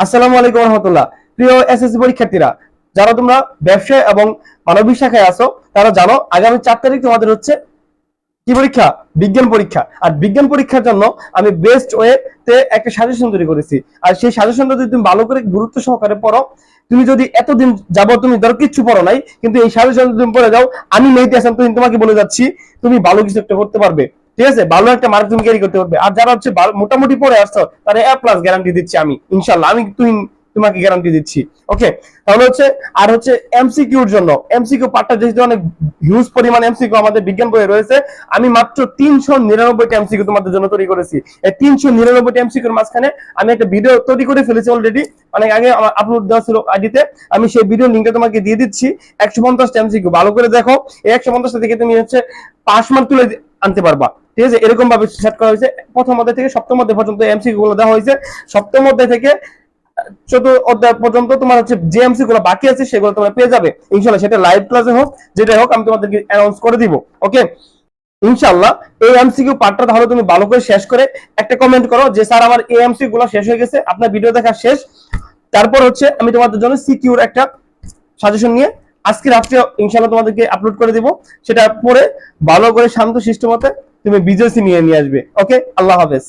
আসসালামু আলাইকুম রহমতুল্লাহ। প্রিয় এসএসসি পরীক্ষার্থীরা, যারা তোমরা ব্যবসায় এবং মানবিক শাখায় আছো, তারা জানো আগামী 4 তারিখ তোমাদের হচ্ছে কি পরীক্ষা? বিজ্ঞান পরীক্ষা। আর বিজ্ঞান পরীক্ষার জন্য আমি বেস্ট ওয়েতে একটা সাজেশন তৈরি করেছি। আর সেই সাজেশনটা যদি তুমি ভালো করে গুরুত্ব সহকারে পড়ো, তুমি যদি এতদিন যাবো তুমি ধরো কিচ্ছু পড়ো নাই, কিন্তু এই সাজেশন তুমি পড়ে যাও, আমি মেহেদী হাসান তুমি তোমাকে বলে যাচ্ছি তুমি ভালো কিছু একটা করতে পারবে। ঠিক আছে, ভালো একটা মার্ক তুমি ক্যারি করতে পারবে। আর যারা হচ্ছে মোটামুটি পড়ে আসছো, তারা A+ গ্যারান্টি দিচ্ছি আমি, ইনশাল্লাহ। আমি তোমাকে গ্যারান্টি দিচ্ছি। ওকে, তাহলে হচ্ছে আর হচ্ছে এমসিকিউর জন্য এমসিকিউ পার্টটা যেহেতু অনেক হিউজ পরিমাণ এমসিকিউ আমাদের বিজ্ঞান বইয়ে রয়েছে, আমি মাত্র 399টা এমসিকিউ তোমাদের জন্য তৈরি করেছি। এই 399টা এমসিকিউর মাঝখানে আমি একটা ভিডিও তৈরি করে ফেলেছি অলরেডি, অনেক আগে আমার আপলোড দেওয়া ছিল আইডিতে। আমি সেই ভিডিও লিঙ্কটা তোমাকে দিয়ে দিচ্ছি। 150টা এমসিকিউ ভালো করে দেখো। এই 150টা থেকে তুমি হচ্ছে পাস মার্ক তুলে আনতে পারবা। ঠিক আছে, এরকম ভাবে সেট করা হয়েছে। প্রথম অধ্যায় থেকে সপ্তম অধ্যায় পর্যন্ত এমসিকিউ গুলো দেওয়া হয়েছে। সপ্তম অধ্যায় থেকে 4th অধ্যায় পর্যন্ত তোমার হচ্ছে যে এমসি গুলো বাকি আছে সেগুলো তোমরা পেয়ে যাবে ইনশাআল্লাহ। সেটা লাইভ ক্লাসে হোক, যেটা হোক, আমি তোমাদেরকে অ্যানাউন্স করে দিব। ওকে, ইনশাআল্লাহ। এই এমসিকিউ পার্টটা তাহলে তুমি ভালো করে শেষ করে একটা কমেন্ট করো যে স্যার আমার এই এমসিকিউ গুলো শেষ হয়ে গেছে, আপনার ভিডিও দেখা শেষ। তারপর হচ্ছে আমি তোমাদের জন্য সিকিউর একটা সাজেশন নিয়ে আজকে রাত্রে ইনশাআল্লাহ তোমাদেরকে আপলোড করে দিব। সেটা পড়ে ভালো করে শান্ত শিষ্ট মতে তুমি বিজেসি নিয়ে আসবে। ওকে, আল্লাহ হাফেজ।